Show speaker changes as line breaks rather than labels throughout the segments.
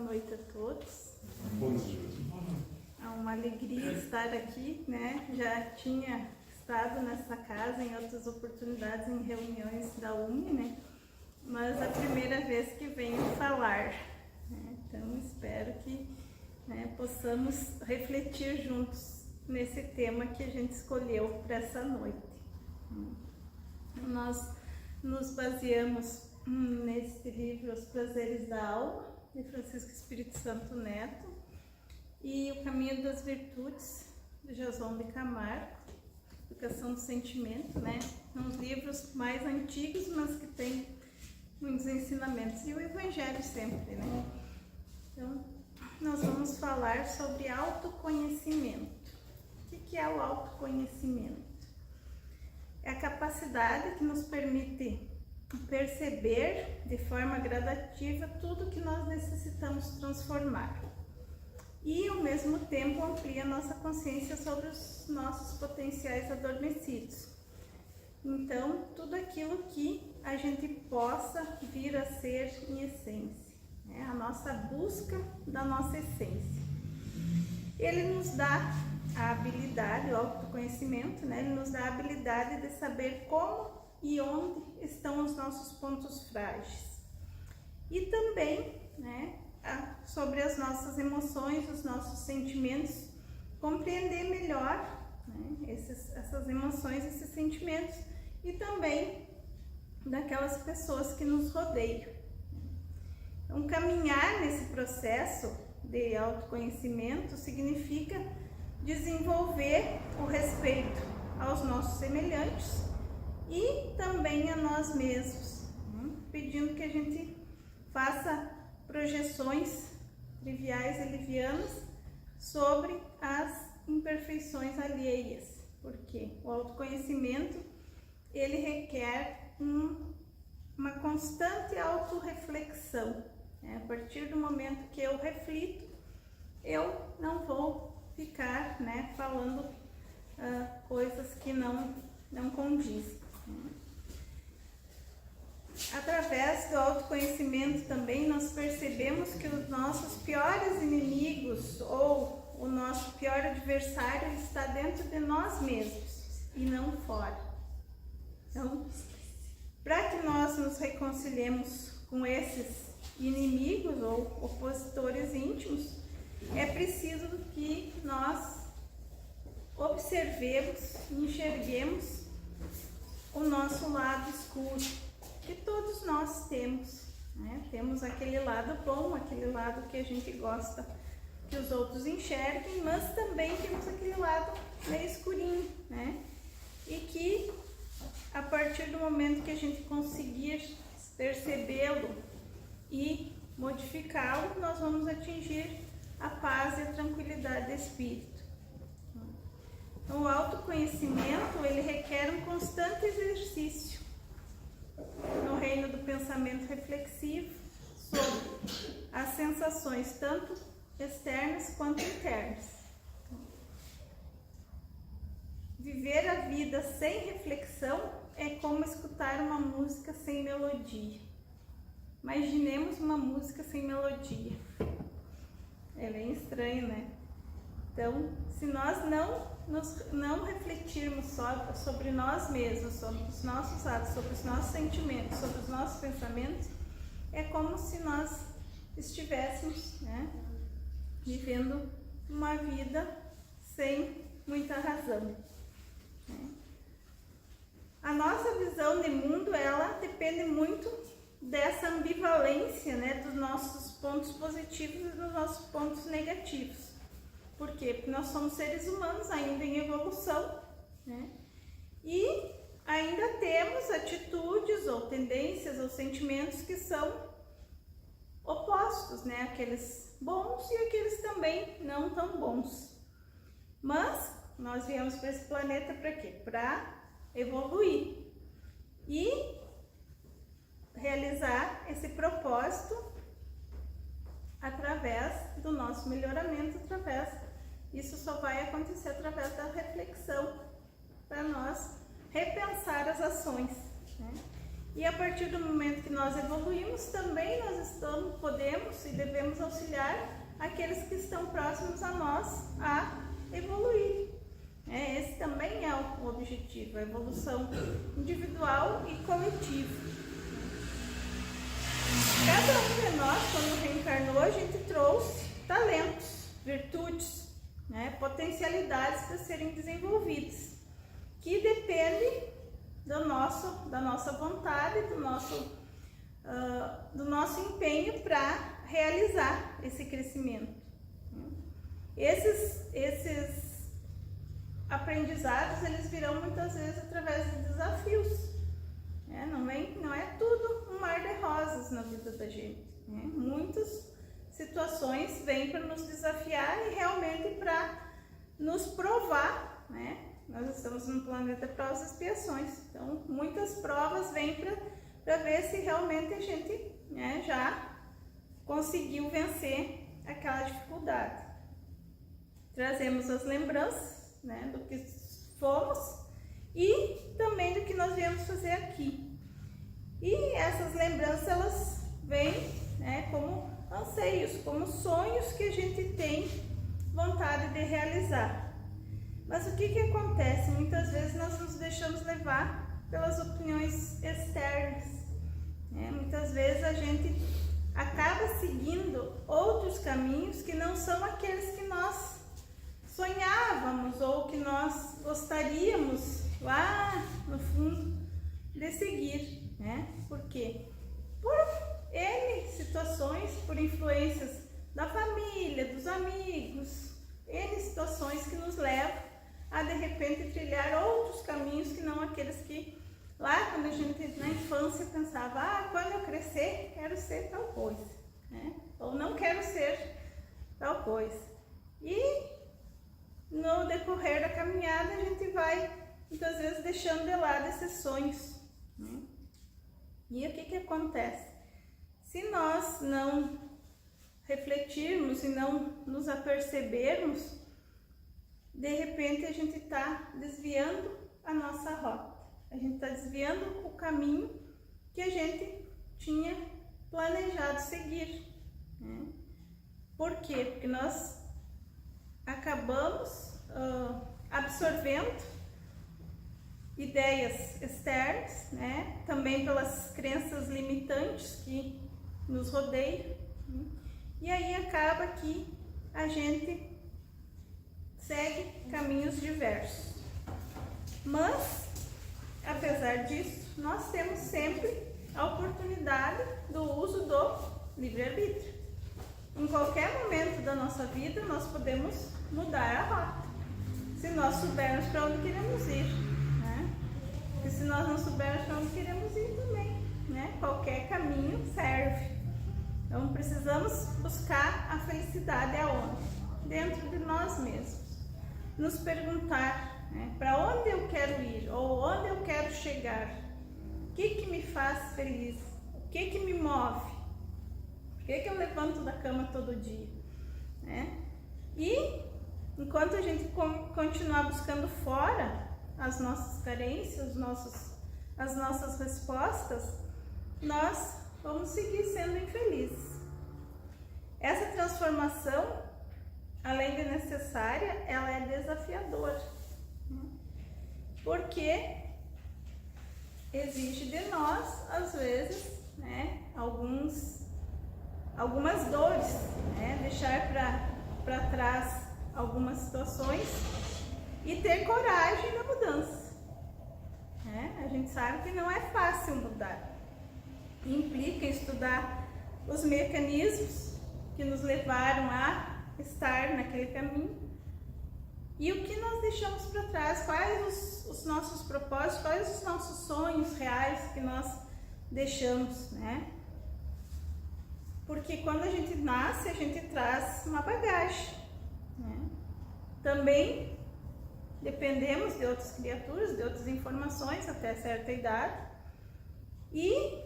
noite a todos.
Bom dia.
É uma alegria estar aqui, né? Já tinha estado nessa casa em outras oportunidades, em reuniões da UME, né? Mas a primeira vez que venho falar, né? Então espero que, né, possamos refletir juntos nesse tema que a gente escolheu para essa noite. Nós nos baseamos nesse livro Os Prazeres da Alma, de Francisco Espírito Santo Neto, e O Caminho das Virtudes, de Jason de Camargo, Educação do Sentimento, né? São os livros mais antigos, mas que têm muitos ensinamentos, e o Evangelho sempre, né? Então, nós vamos falar sobre autoconhecimento. O que é o autoconhecimento? É a capacidade que nos permite perceber de forma gradativa tudo que nós necessitamos transformar e ao mesmo tempo amplia nossa consciência sobre os nossos potenciais adormecidos. Então, tudo aquilo que a gente possa vir a ser em essência, né? A nossa busca da nossa essência. Ele nos dá a habilidade, o autoconhecimento, né? Ele nos dá a habilidade de saber como e onde estão os nossos pontos frágeis. E também, né, sobre as nossas emoções, os nossos sentimentos, compreender melhor, né, essas emoções, esses sentimentos, e também daquelas pessoas que nos rodeiam. Então, caminhar nesse processo de autoconhecimento significa desenvolver o respeito aos nossos semelhantes e também a nós mesmos, pedindo que a gente faça projeções triviais e livianas sobre as imperfeições alheias, porque o autoconhecimento ele requer uma constante autorreflexão, né? A partir do momento que eu reflito, eu não vou ficar, né, falando coisas que não condizem. Através do autoconhecimento também nós percebemos que os nossos piores inimigos ou o nosso pior adversário está dentro de nós mesmos e não fora. Então, para que nós nos reconciliemos com esses inimigos ou opositores íntimos, é preciso que nós observemos, enxerguemos o nosso lado escuro, que todos nós temos, né? Temos aquele lado bom, aquele lado que a gente gosta que os outros enxerguem, mas também temos aquele lado meio escurinho, né? E que a partir do momento que a gente conseguir percebê-lo e modificá-lo, nós vamos atingir a paz e a tranquilidade do espírito. Então, o autoconhecimento ele requer um constante exercício no reino do pensamento reflexivo sobre as sensações tanto externas quanto internas. Viver a vida sem reflexão é como escutar uma música sem melodia. Imaginemos uma música sem melodia. É bem estranho, né? Então, se nós não refletirmos só sobre nós mesmos, sobre os nossos atos, sobre os nossos sentimentos, sobre os nossos pensamentos, é como se nós estivéssemos, né, vivendo uma vida sem muita razão, né? A nossa visão de mundo, ela depende muito dessa ambivalência, né, dos nossos pontos positivos e dos nossos pontos negativos. Por quê? Porque nós somos seres humanos ainda em evolução, né? E ainda temos atitudes ou tendências ou sentimentos que são opostos, né? Aqueles bons e aqueles também não tão bons. Mas nós viemos para esse planeta para quê? Para evoluir e realizar esse propósito através do nosso melhoramento, isso só vai acontecer através da reflexão, para nós repensar as ações, né? E a partir do momento que nós evoluímos, também nós podemos e devemos auxiliar aqueles que estão próximos a nós a evoluir. Esse também é o objetivo, a evolução individual e coletiva. Cada um de nós, quando reencarnou, a gente trouxe talentos, virtudes, potencialidades para serem desenvolvidas, que dependem da nossa vontade, do nosso empenho para realizar esse crescimento. Esses aprendizados, eles virão muitas vezes através de desafios. Não é tudo um mar de rosas na vida da gente. Muitas situações vêm para nos desafiar e realmente para nos provar, Nós estamos num planeta de provas e expiações, então muitas provas vêm para ver se realmente a gente já conseguiu vencer aquela dificuldade. Trazemos as lembranças do que fomos e também do que nós viemos fazer aqui. E essas lembranças, elas vêm como anseios, como sonhos que a gente tem vontade de realizar. Mas o que acontece? Muitas vezes nós nos deixamos levar pelas opiniões externas. Muitas vezes a gente acaba seguindo outros caminhos que não são aqueles que nós sonhávamos ou que nós gostaríamos lá no fundo de seguir. Por quê? Por N situações, por influências da família, dos amigos, N situações que nos levam a de repente trilhar outros caminhos que não aqueles que lá quando a gente na infância pensava, quando eu crescer quero ser tal coisa, ou não quero ser tal coisa. E no decorrer da caminhada a gente vai muitas vezes deixando de lado esses sonhos. E o que acontece? Se nós não refletirmos e não nos apercebermos, de repente a gente está desviando a nossa rota, a gente está desviando o caminho que a gente tinha planejado seguir. Por quê? Porque nós acabamos absorvendo ideias externas, também pelas crenças limitantes que nos rodeiam, e aí acaba que a gente segue caminhos diversos. Mas, apesar disso, nós temos sempre a oportunidade do uso do livre-arbítrio. Em qualquer momento da nossa vida, nós podemos mudar a rota, se nós soubermos para onde queremos ir. Porque se nós não soubermos para onde queremos ir também, qualquer caminho serve. Então, precisamos buscar a felicidade aonde? Dentro de nós mesmos. Nos perguntar para onde eu quero ir ou onde eu quero chegar, o que me faz feliz, o que me move, por que eu levanto da cama todo dia. E enquanto a gente continuar buscando fora as nossas carências, as nossas respostas, nós vamos seguir sendo infelizes. Essa transformação, além de necessária, ela é desafiadora, porque exige de nós, às vezes, algumas dores, deixar para trás algumas situações e ter coragem na mudança. A gente sabe que não é fácil mudar, implica estudar os mecanismos que nos levaram a estar naquele caminho e o que nós deixamos para trás, quais os nossos propósitos, quais os nossos sonhos reais que nós deixamos, Porque quando a gente nasce, a gente traz uma bagagem, Também dependemos de outras criaturas, de outras informações até certa idade e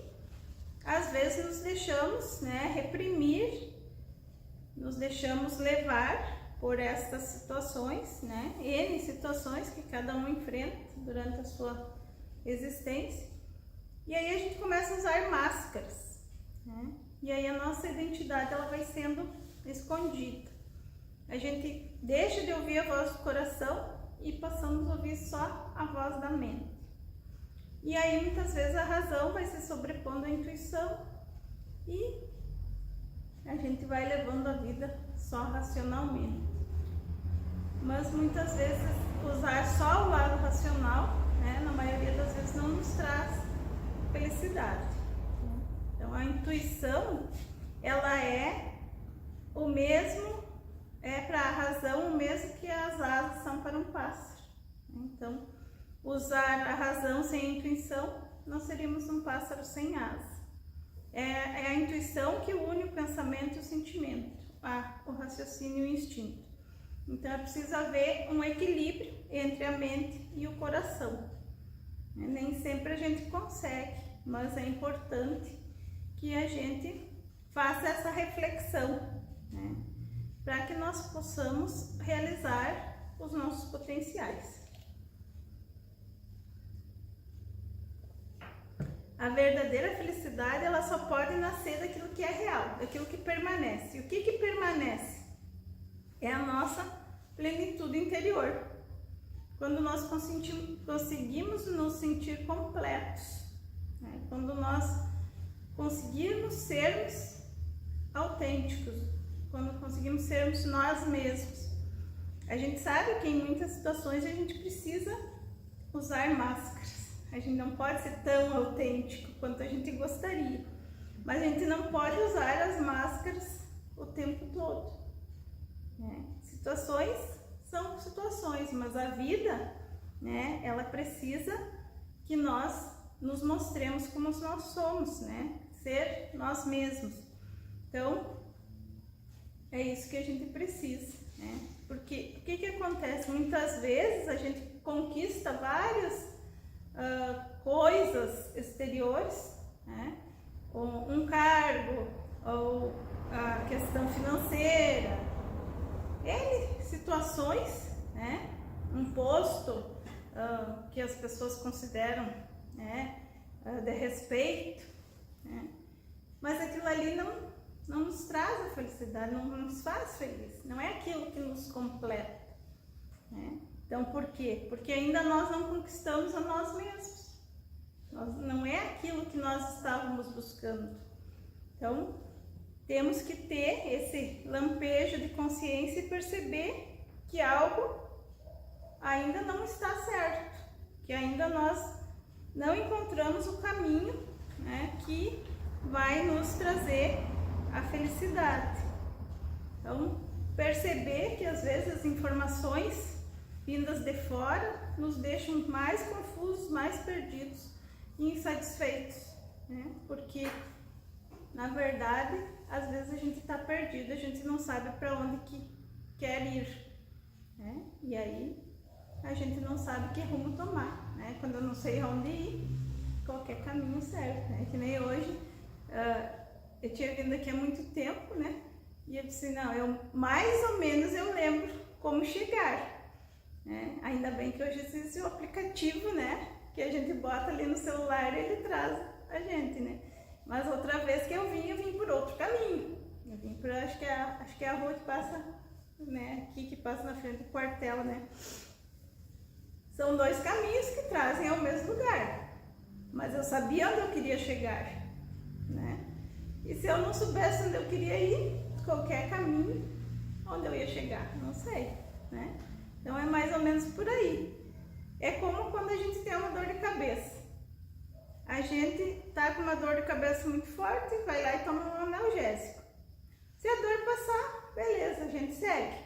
às vezes nos deixamos reprimir, nos deixamos levar por estas situações, N situações que cada um enfrenta durante a sua existência E aí a gente começa a usar máscaras, né? E aí a nossa identidade ela vai sendo escondida. A gente deixa de ouvir a voz do coração e passamos a ouvir só a voz da mente. E aí muitas vezes a razão vai se sobrepondo à intuição e a gente vai levando a vida só racionalmente. Mas muitas vezes usar só o lado racional, né, na maioria das vezes não nos traz felicidade. Então a intuição, ela é o mesmo, é para a razão o mesmo que as asas são para um pássaro. Então, usar a razão sem a intuição, nós seríamos um pássaro sem asa. É a intuição que une o pensamento e o sentimento, o raciocínio e o instinto. Então é preciso haver um equilíbrio entre a mente e o coração. Nem sempre a gente consegue, mas é importante que a gente faça essa reflexão, né, para que nós possamos realizar os nossos potenciais. A verdadeira felicidade ela só pode nascer daquilo que é real, daquilo que permanece. E o que permanece? É a nossa plenitude interior. Quando nós conseguimos nos sentir completos, né? Quando nós conseguirmos sermos autênticos, quando conseguimos sermos nós mesmos. A gente sabe que em muitas situações a gente precisa usar máscaras. A gente não pode ser tão autêntico quanto a gente gostaria, mas a gente não pode usar as máscaras o tempo todo, né? Situações são situações, mas a vida, né, ela precisa que nós nos mostremos como nós somos, né? Ser nós mesmos. Então, é isso que a gente precisa, né? Porque o que acontece? Muitas vezes a gente conquista várias coisas exteriores, né? Um cargo, ou a questão financeira, N situações, né? Um posto que as pessoas consideram, né, de respeito, né? Mas aquilo ali não nos traz a felicidade, não nos faz feliz, não é aquilo que nos completa, né? Então, por quê? Porque ainda nós não conquistamos a nós mesmos. Não é aquilo que nós estávamos buscando. Então, temos que ter esse lampejo de consciência e perceber que algo ainda não está certo, que ainda nós não encontramos o caminho, né, que vai nos trazer a felicidade. Então, perceber que às vezes as informações vindas de fora nos deixam mais confusos, mais perdidos e insatisfeitos, né? Porque, na verdade, às vezes a gente está perdido, a gente não sabe para onde que quer ir, né? E aí a gente não sabe que rumo tomar, né? Quando eu não sei onde ir, qualquer caminho serve, né? Que nem hoje, eu tinha vindo aqui há muito tempo, né? E eu disse, não, mais ou menos eu lembro como chegar. Ainda bem que hoje existe o aplicativo, né, que a gente bota ali no celular e ele traz a gente, né? Mas outra vez que eu vim por outro caminho. Eu vim por, acho que é a rua que passa, né, aqui que passa na frente do quartel, né? São dois caminhos que trazem ao mesmo lugar. Mas eu sabia onde eu queria chegar, né? E se eu não soubesse onde eu queria ir, qualquer caminho, onde eu ia chegar, não sei, né? Então é mais ou menos por aí. É como quando a gente tem uma dor de cabeça. A gente tá com uma dor de cabeça muito forte, vai lá e toma um analgésico. Se a dor passar, beleza, a gente segue.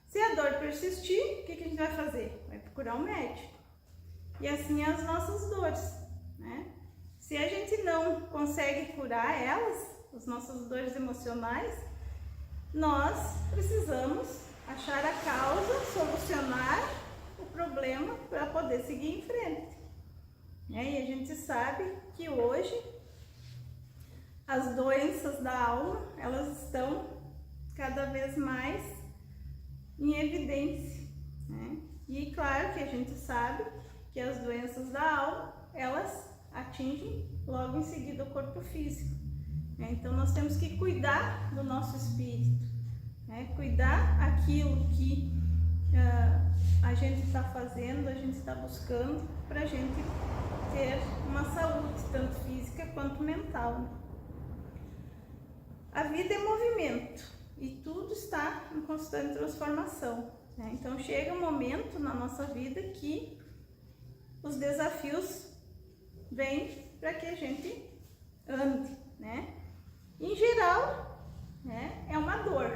Se a dor persistir, o que a gente vai fazer? Vai procurar um médico. E assim as nossas dores, né? Se a gente não consegue curar elas, as nossas dores emocionais, nós precisamos achar a causa, solucionar o problema para poder seguir em frente. E a gente sabe que hoje as doenças da alma, elas estão cada vez mais em evidência, né? E claro que a gente sabe que as doenças da alma, elas atingem logo em seguida o corpo físico. Então nós temos que cuidar do nosso espírito, cuidar aquilo que a gente está fazendo, a gente está buscando para a gente ter uma saúde, tanto física quanto mental. A vida é movimento e tudo está em constante transformação. Então chega um momento na nossa vida que os desafios vêm para que a gente ande, Em geral, é uma dor,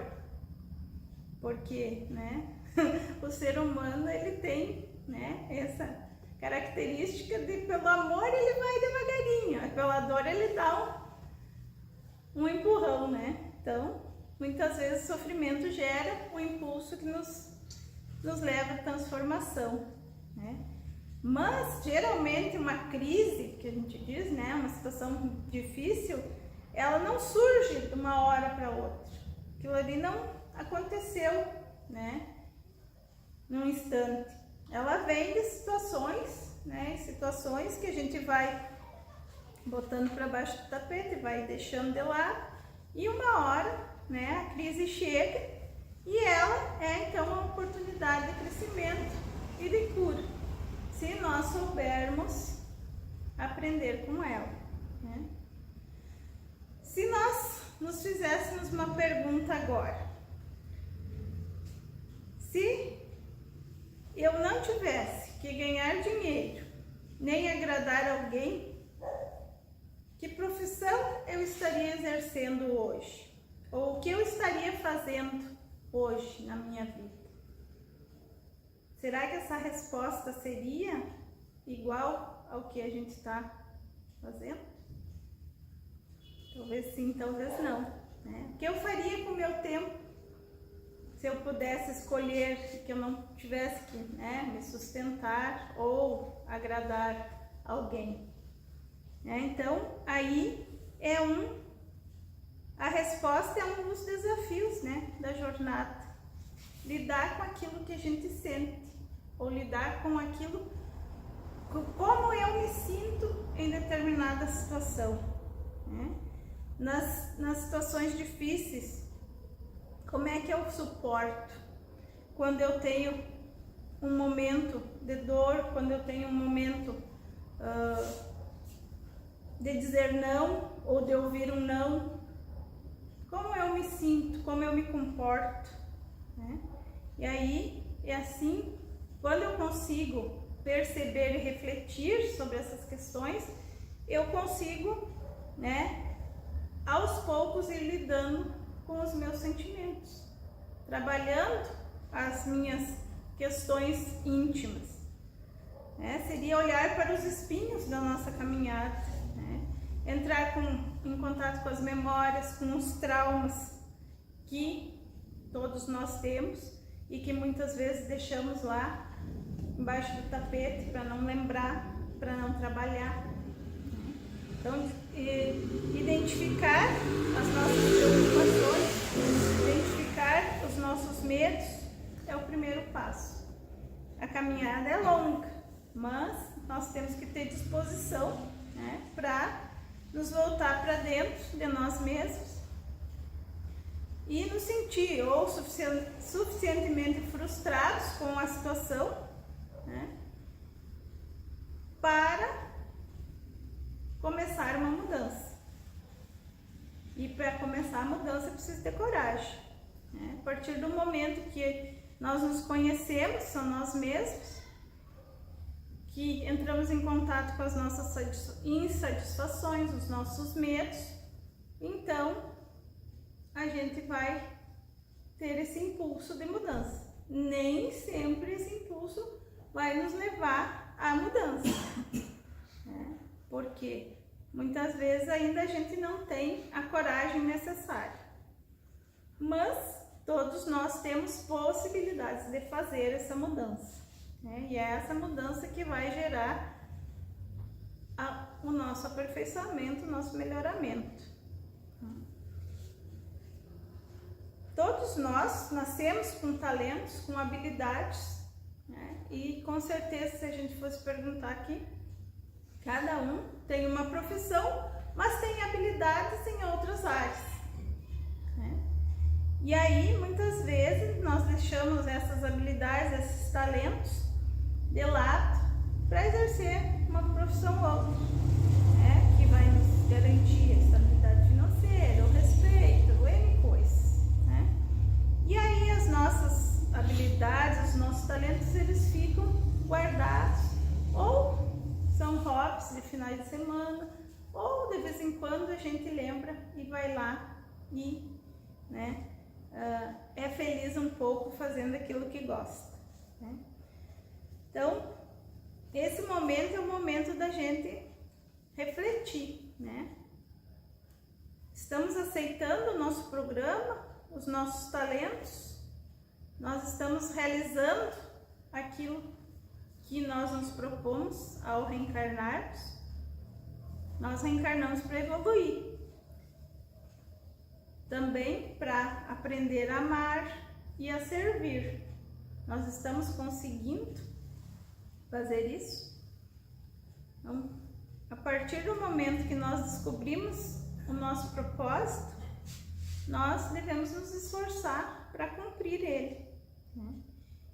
porque, o ser humano ele tem, essa característica de pelo amor ele vai devagarinho, pela dor ele dá um empurrão, Então, muitas vezes o sofrimento gera um impulso que nos leva à transformação, Mas, geralmente, uma crise, que a gente diz, uma situação difícil, ela não surge de uma hora para outra. Aquilo ali não aconteceu, num instante. Ela vem de situações, situações que a gente vai botando para baixo do tapete, vai deixando de lado, e uma hora, a crise chega e ela é então uma oportunidade de crescimento e de cura, se nós soubermos aprender com ela. Se nós nos fizéssemos uma pergunta agora, se eu não tivesse que ganhar dinheiro, nem agradar alguém, que profissão eu estaria exercendo hoje? Ou o que eu estaria fazendo hoje na minha vida? Será que essa resposta seria igual ao que a gente está fazendo? Talvez sim, talvez não. O que eu faria com o meu tempo se eu pudesse escolher, que eu não tivesse que me sustentar ou agradar alguém? Então, aí a resposta é um dos desafios da jornada. Lidar com aquilo que a gente sente, ou lidar com aquilo, como eu me sinto em determinada situação. Nas situações difíceis, como é que eu suporto? Quando eu tenho um momento de dor, quando eu tenho um momento de dizer não ou de ouvir um não, como eu me sinto, como eu me comporto, E aí é assim, quando eu consigo perceber e refletir sobre essas questões, eu consigo, aos poucos ir lidando com os meus sentimentos, trabalhando as minhas questões íntimas. Seria olhar para os espinhos da nossa caminhada, entrar em contato com as memórias, com os traumas que todos nós temos e que muitas vezes deixamos lá embaixo do tapete para não lembrar, para não trabalhar. Então, identificar as nossas preocupações, identificar os nossos medos é o primeiro passo. A caminhada é longa, mas nós temos que ter disposição para nos voltar para dentro de nós mesmos e nos sentir ou suficientemente frustrados com a situação, para começar uma mudança. E para começar a mudança precisa ter coragem. A partir do momento que nós nos conhecemos, são nós mesmos, que entramos em contato com as nossas insatisfações, os nossos medos, então a gente vai ter esse impulso de mudança. Nem sempre esse impulso vai nos levar à mudança, porque muitas vezes ainda a gente não tem a coragem necessária, mas todos nós temos possibilidades de fazer essa mudança, e é essa mudança que vai gerar o nosso aperfeiçoamento, o nosso melhoramento. Todos nós nascemos com talentos, com habilidades, e com certeza, se a gente fosse perguntar aqui, Cada um tem uma profissão, mas tem habilidades em outras áreas, né? E aí, muitas vezes, nós deixamos essas habilidades, esses talentos de lado para exercer uma profissão ou outra, né? Que vai nos garantir a estabilidade financeira, o respeito, o N coisas, né? E aí, as nossas habilidades, os nossos talentos, eles ficam guardados, ou são hobbies de finais de semana, ou de vez em quando a gente lembra e vai lá e, né, é feliz um pouco fazendo aquilo que gosta, né? Então, esse momento é o momento da gente refletir, né? Estamos aceitando o nosso programa, os nossos talentos, nós estamos realizando aquilo que nós nos propomos ao reencarnarmos. Nós reencarnamos para evoluir, também para aprender a amar e a servir. Nós estamos conseguindo fazer isso? Então, a partir do momento que nós descobrimos o nosso propósito, nós devemos nos esforçar para cumprir ele, né?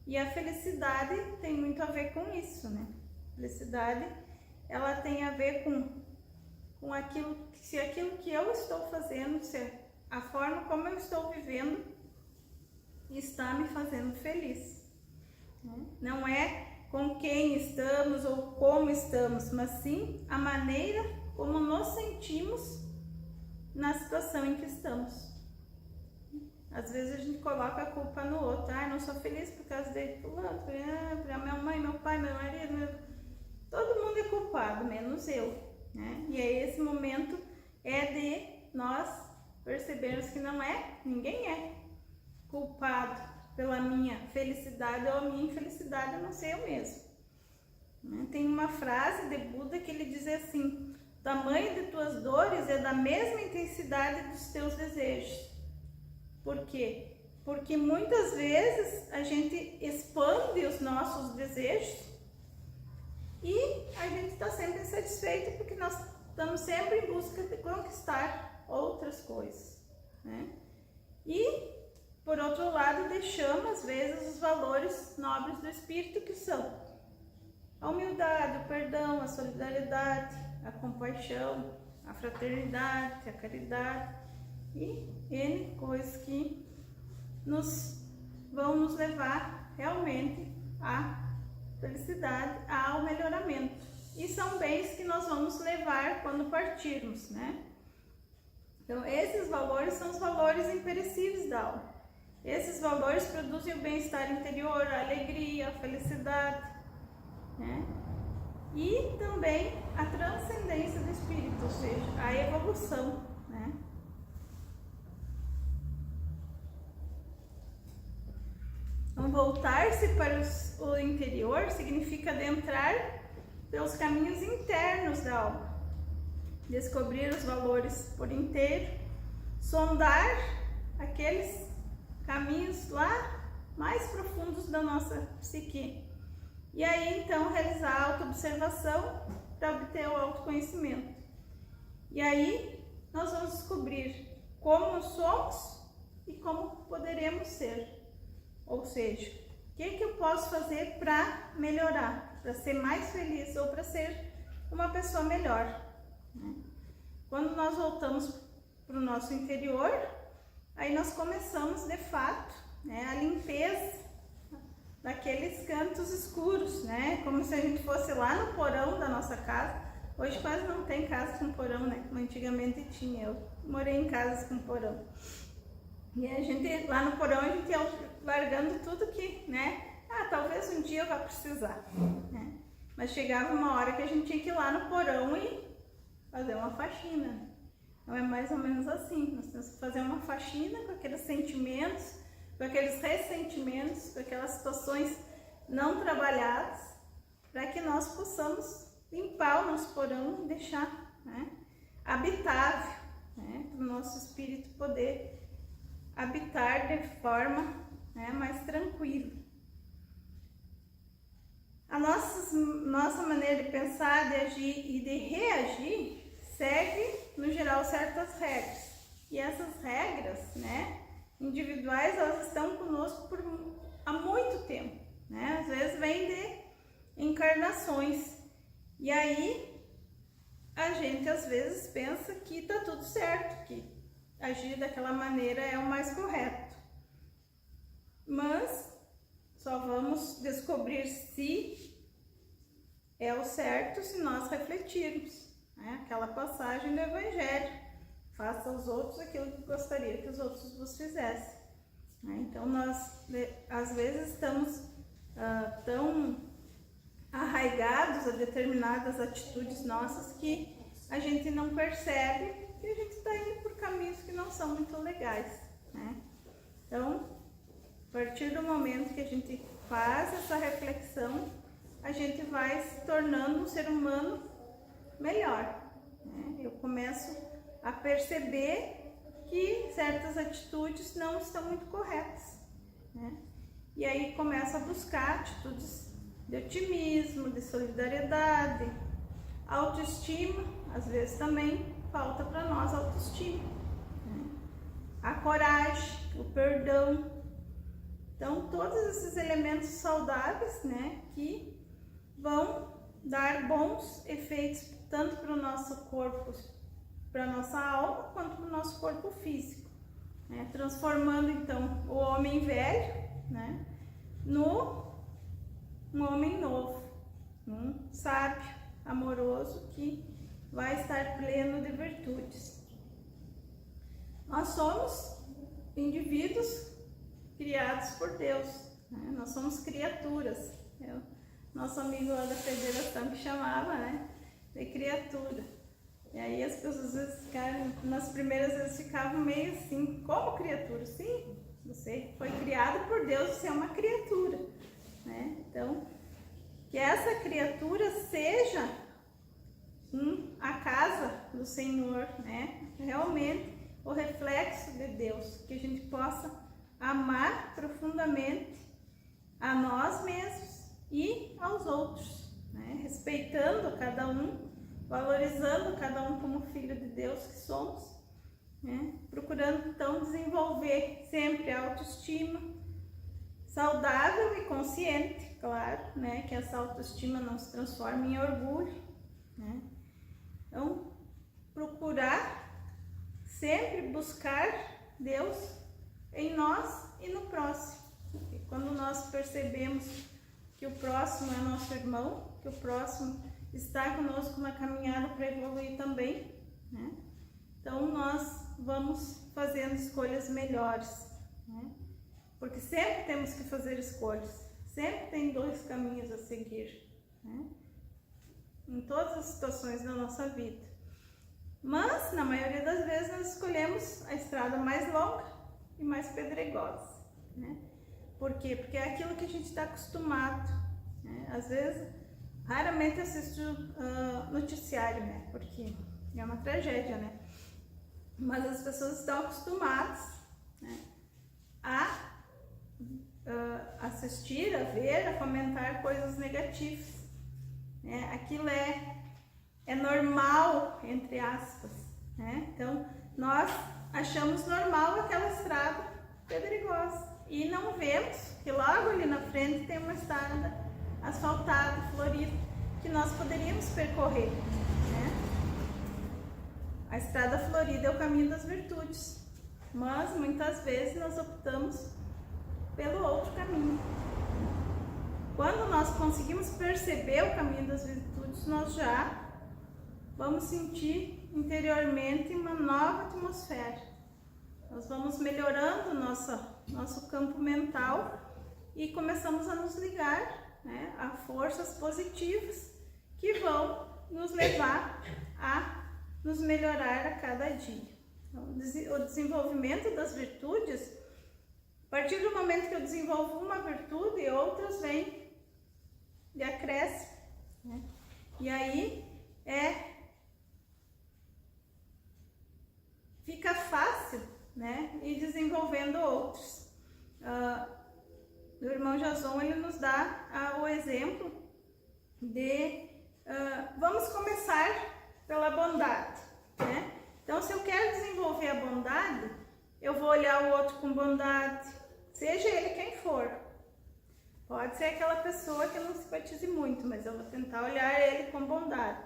E a felicidade tem muito a ver com isso, né? A felicidade, ela tem a ver com aquilo, se aquilo que eu estou fazendo, se a forma como eu estou vivendo está me fazendo feliz, né? Não é com quem estamos ou como estamos, mas sim a maneira como nos sentimos na situação em que estamos. Às vezes a gente coloca a culpa no outro. Ah, não sou feliz por causa de fulano, pra minha mãe, meu pai, meu marido, todo mundo é culpado, menos eu, né? E aí esse momento é de nós percebermos que não é, ninguém é culpado pela minha felicidade ou a minha infelicidade, a não ser eu mesmo, né? Tem uma frase de Buda que ele diz assim: o tamanho de tuas dores é da mesma intensidade dos teus desejos. Por quê? Porque muitas vezes a gente expande os nossos desejos e a gente está sempre insatisfeito porque nós estamos sempre em busca de conquistar outras coisas, né? E, por outro lado, deixamos, às vezes, os valores nobres do espírito, que são a humildade, o perdão, a solidariedade, a compaixão, a fraternidade, a caridade e N coisas que vão nos levar realmente à felicidade, ao melhoramento. E são bens que nós vamos levar quando partirmos, né? Então, esses valores são os valores imperecíveis da alma. Esses valores produzem o bem-estar interior, a alegria, a felicidade, né? E também a transcendência do espírito, ou seja, a evolução, né? Então, voltar-se para o interior significa adentrar pelos caminhos internos da alma, descobrir os valores por inteiro, sondar aqueles caminhos lá mais profundos da nossa psique. E aí, então, realizar a autoobservação para obter o autoconhecimento. E aí, nós vamos descobrir como somos e como poderemos ser. Ou seja, o que eu posso fazer para melhorar, para ser mais feliz ou para ser uma pessoa melhor, né? Quando nós voltamos para o nosso interior, aí nós começamos de fato, né, a limpeza daqueles cantos escuros, né? Como se a gente fosse lá no porão da nossa casa. Hoje quase não tem casa com porão, né? Como antigamente tinha. Eu morei em casas com porão. E a gente, lá no porão, a gente ia largando tudo que, né? Ah, talvez um dia eu vá precisar, né? Mas chegava uma hora que a gente tinha que ir lá no porão e fazer uma faxina. Então é mais ou menos assim, nós temos que fazer uma faxina com aqueles sentimentos, com aqueles ressentimentos, com aquelas situações não trabalhadas, para que nós possamos limpar o nosso porão e deixar, né, habitável, né, para o nosso espírito poder habitar de forma, né, mais tranquila. A nossa maneira de pensar, de agir e de reagir segue, no geral, certas regras. E essas regras, né, individuais, elas estão conosco há muito tempo, né? Às vezes vem de encarnações. E aí a gente às vezes pensa que tá tudo certo, que agir daquela maneira é o mais correto. Mas só vamos descobrir se é o certo se nós refletirmos, né? Aquela passagem do Evangelho: faça aos outros aquilo que gostaria que os outros vos fizessem, né? Então nós às vezes estamos tão arraigados a determinadas atitudes nossas que a gente não percebe que a gente está indo por caminhos que não são muito legais, né? Então, a partir do momento que a gente faz essa reflexão, a gente vai se tornando um ser humano melhor, né? Eu começo a perceber que certas atitudes não estão muito corretas, né? E aí começo a buscar atitudes de otimismo, de solidariedade, autoestima. Às vezes também falta para nós autoestima, né? A coragem, o perdão. Então, todos esses elementos saudáveis, né, que vão dar bons efeitos tanto para o nosso corpo, para a nossa alma, quanto para o nosso corpo físico, né? Transformando então o homem velho, né, um homem novo, um sábio, amoroso, que vai estar pleno de virtudes. Nós somos indivíduos criados por Deus, né? Nós somos criaturas. Nosso amigo lá da federação que chamava, né, de criatura. E aí as pessoas às vezes ficaram, nas primeiras vezes ficavam meio assim: como criatura? Sim, você foi criado por Deus, você é uma criatura, né? Então, que essa criatura seja a casa do Senhor, né? Realmente o reflexo de Deus, que a gente possa amar profundamente a nós mesmos e aos outros, né? Respeitando cada um, valorizando cada um como filho de Deus que somos, né? Procurando então desenvolver sempre a autoestima saudável e consciente, claro, né? Que essa autoestima não se transforme em orgulho, né? Então, procurar sempre buscar Deus em nós e no próximo. E quando nós percebemos que o próximo é nosso irmão, que o próximo está conosco na caminhada para evoluir também, né? Então nós vamos fazendo escolhas melhores, né? Porque sempre temos que fazer escolhas, sempre tem dois caminhos a seguir, né? Em todas as situações da nossa vida. Mas, na maioria das vezes, nós escolhemos a estrada mais longa e mais pedregosa, né? Por quê? Porque é aquilo que a gente está acostumado, né? Às vezes, raramente assisto noticiário, né? Porque é uma tragédia, né? Mas as pessoas estão acostumadas, né, a assistir, a ver, a comentar coisas negativas, né? Aquilo é normal, entre aspas, né? Então, nós achamos normal aquela estrada pedregosa e não vemos que logo ali na frente tem uma estrada asfaltada, florida, que nós poderíamos percorrer, né? A estrada florida é o caminho das virtudes, mas muitas vezes nós optamos pelo outro caminho. Quando nós conseguimos perceber o caminho das virtudes, nós já vamos sentir interiormente uma nova atmosfera. Nós vamos melhorando nosso campo mental e começamos a nos ligar, né, a forças positivas que vão nos levar a nos melhorar a cada dia. Então, o desenvolvimento das virtudes, a partir do momento que eu desenvolvo uma virtude, outras vêm de acréscimo, né? E aí fica fácil, né, ir desenvolvendo outros. O irmão Jason, ele nos dá o exemplo vamos começar pela bondade, né? Então, se eu quero desenvolver a bondade, eu vou olhar o outro com bondade, seja ele quem for. Pode ser aquela pessoa que eu não simpatize muito, mas eu vou tentar olhar ele com bondade.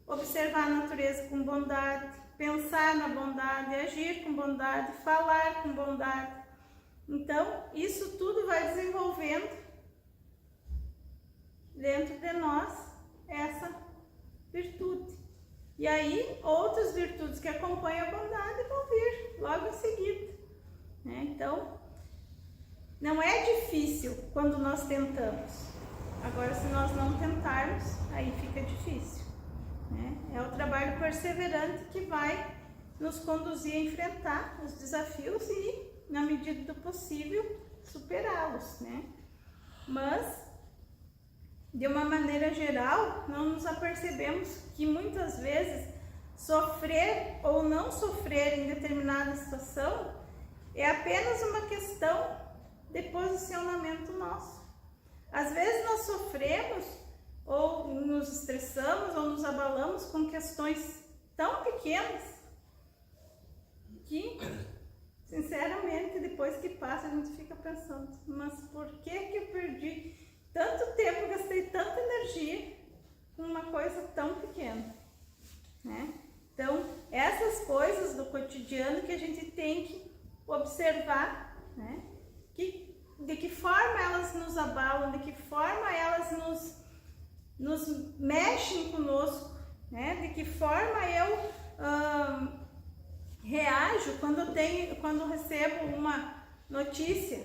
Observar a natureza com bondade, pensar na bondade, agir com bondade, falar com bondade. Então, isso tudo vai desenvolvendo dentro de nós essa virtude. E aí, outras virtudes que acompanham a bondade vão vir logo em seguida, né? Então, não é difícil quando nós tentamos. Agora, se nós não tentarmos, aí fica difícil, né? É o trabalho perseverante que vai nos conduzir a enfrentar os desafios e, na medida do possível, superá-los, né? Mas, de uma maneira geral, não nos apercebemos que muitas vezes sofrer ou não sofrer em determinada situação é apenas uma questão de posicionamento nosso. Às vezes nós sofremos ou nos estressamos ou nos abalamos com questões tão pequenas que, sinceramente, depois que passa a gente fica pensando, mas por que eu perdi tanto tempo, gastei tanta energia com uma coisa tão pequena, né? Então, essas coisas do cotidiano que a gente tem que observar, né? De que forma elas nos abalam, de que forma elas nos mexem conosco, né? De que forma eu reajo quando recebo uma notícia,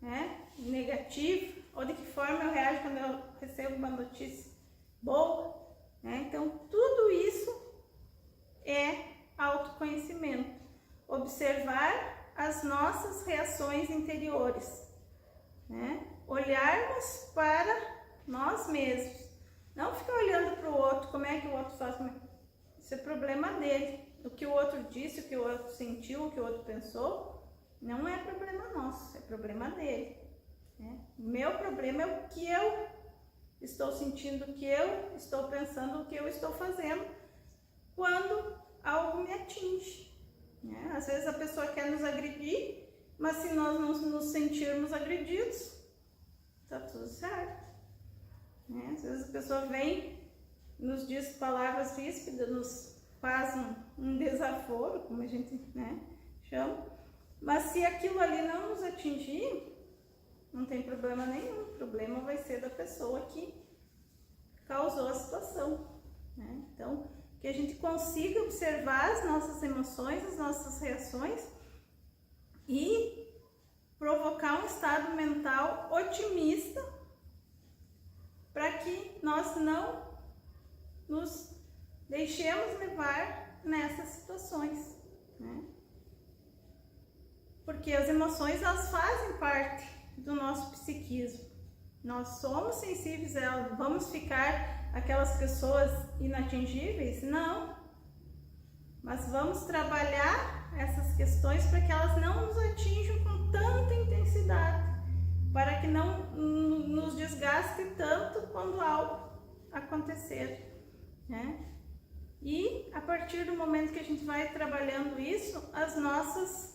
né, negativa, ou de que forma eu reajo quando eu recebo uma notícia boa, né? Então, tudo isso é autoconhecimento. Observar as nossas reações interiores, né? Olharmos para nós mesmos. Não ficar olhando para o outro, como é que o outro faz. Isso é problema dele. O que o outro disse, o que o outro sentiu, o que o outro pensou, não é problema nosso, é problema dele. Meu problema é o que eu estou sentindo, o que eu estou pensando, o que eu estou fazendo quando algo me atinge, né? Às vezes a pessoa quer nos agredir, mas se nós não nos sentirmos agredidos, tá tudo certo, né? Às vezes a pessoa vem, nos diz palavras ríspidas, nos faz um desaforo, como a gente, né, chama, mas se aquilo ali não nos atingir, não tem problema nenhum. O problema vai ser da pessoa que causou a situação, né? Então, que a gente consiga observar as nossas emoções, as nossas reações e provocar um estado mental otimista para que nós não nos deixemos levar nessas situações, né? Porque as emoções, elas fazem parte do nosso psiquismo. Nós somos sensíveis a elas. Vamos ficar aquelas pessoas inatingíveis? Não. Mas vamos trabalhar essas questões para que elas não nos atinjam com tanta intensidade, para que não nos desgaste tanto quando algo acontecer, né? E a partir do momento que a gente vai trabalhando isso, as nossas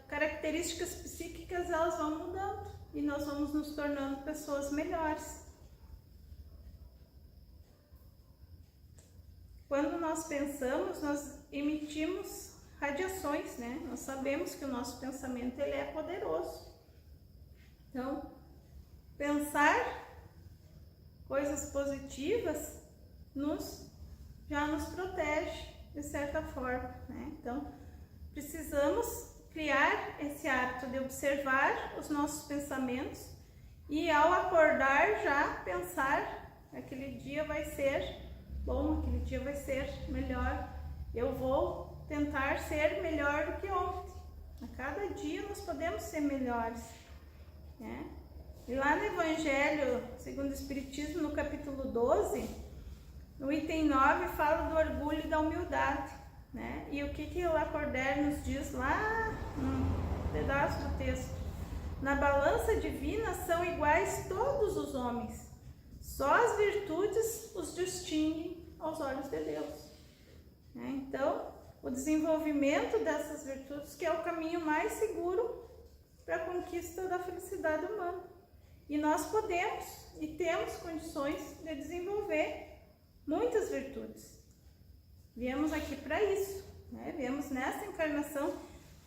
características psíquicas, elas vão mudando e nós vamos nos tornando pessoas melhores. Quando nós pensamos, nós emitimos radiações, né? Nós sabemos que o nosso pensamento, ele é poderoso. Então, pensar coisas positivas já nos protege de certa forma, né? Então, precisamos criar esse hábito de observar os nossos pensamentos e, ao acordar, já pensar: aquele dia vai ser bom, aquele dia vai ser melhor, eu vou tentar ser melhor do que ontem. A cada dia nós podemos ser melhores, né? E lá no Evangelho segundo o Espiritismo, no capítulo 12, no item 9, fala do orgulho e da humildade, né? E o que o Lacordaire nos diz lá num pedaço do texto: na balança divina são iguais todos os homens, Só as virtudes os distinguem aos olhos de Deus. Então, o desenvolvimento dessas virtudes que é o caminho mais seguro para a conquista da felicidade humana. E nós podemos e temos condições de desenvolver muitas virtudes. Viemos aqui para isso, viemos nessa encarnação,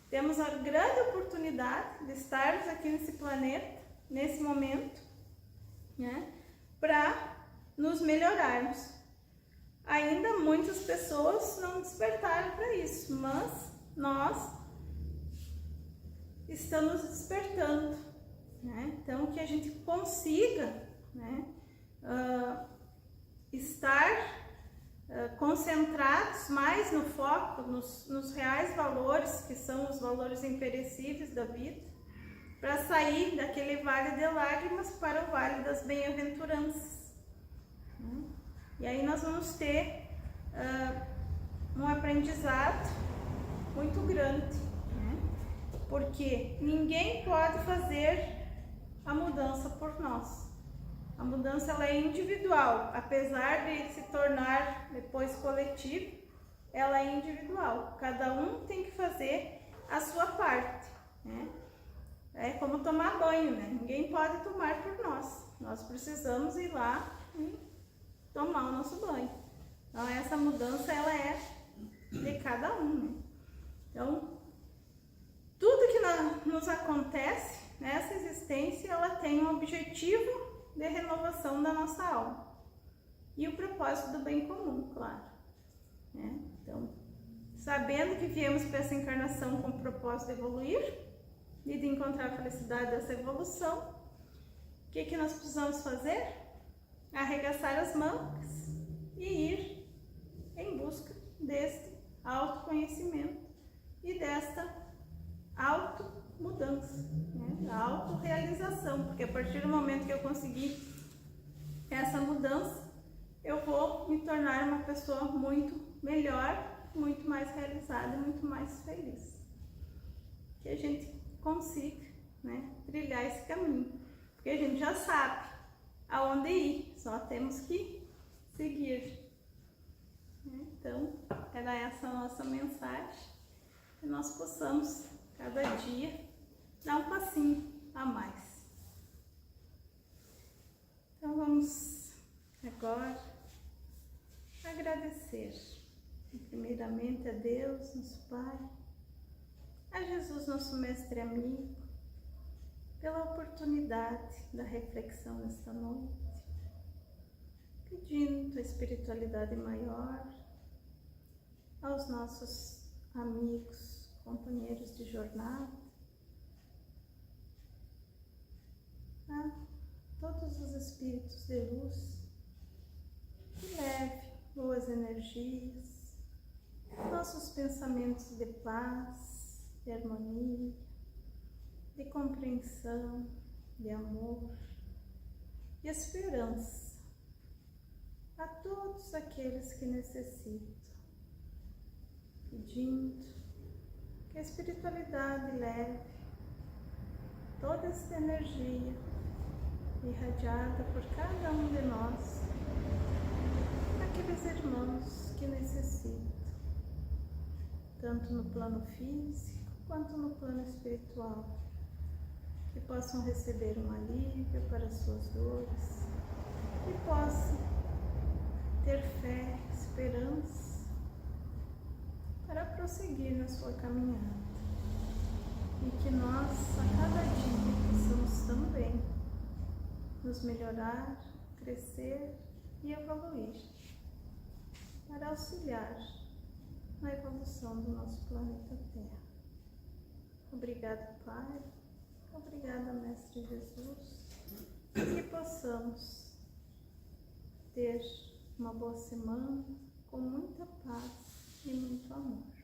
temos a grande oportunidade de estarmos aqui nesse planeta, nesse momento, para nos melhorarmos. Ainda muitas pessoas não despertaram para isso, mas nós estamos despertando. Então, que a gente consiga estar concentrados mais no foco, nos reais valores, que são os valores imperecíveis da vida, para sair daquele vale de lágrimas para o vale das bem-aventuranças. E aí nós vamos ter um aprendizado muito grande, porque ninguém pode fazer a mudança por nós. A mudança ela é individual, apesar de se tornar depois coletiva, ela é individual. Cada um tem que fazer a sua parte. É como tomar banho, Ninguém pode tomar por nós. Nós precisamos ir lá e tomar o nosso banho. Então essa mudança ela é de cada um. Então tudo que nos acontece nessa existência, ela tem um objetivo de renovação da nossa alma e o propósito do bem comum, claro. Então, sabendo que viemos para essa encarnação com o propósito de evoluir e de encontrar a felicidade dessa evolução, o que nós precisamos fazer? Arregaçar as mangas e ir em busca deste autoconhecimento e desta automudança, da autorrealização, porque a partir do momento que eu conseguir essa mudança, eu vou me tornar uma pessoa muito melhor, muito mais realizada, muito mais feliz. Que a gente consiga trilhar esse caminho, porque a gente já sabe aonde ir, só temos que seguir. Então, era essa a nossa mensagem, que nós possamos cada dia dar um passinho a mais. Então vamos agora agradecer primeiramente a Deus, nosso Pai, a Jesus, nosso mestre amigo, pela oportunidade da reflexão nesta noite, pedindo a espiritualidade maior aos nossos amigos, companheiros de jornada, a todos os espíritos de luz, que leve boas energias, nossos pensamentos de paz, de harmonia, de compreensão, de amor, de esperança a todos aqueles que necessitam, pedindo que a espiritualidade leve toda esta energia irradiada por cada um de nós, aqueles irmãos que necessitam, tanto no plano físico quanto no plano espiritual, que possam receber um alívio para suas dores, que possam ter fé, esperança para prosseguir na sua caminhada, e que nós a cada dia possamos também nos melhorar, crescer e evoluir para auxiliar na evolução do nosso planeta Terra. Obrigada, Pai. Obrigada, Mestre Jesus. Que possamos ter uma boa semana com muita paz e muito amor.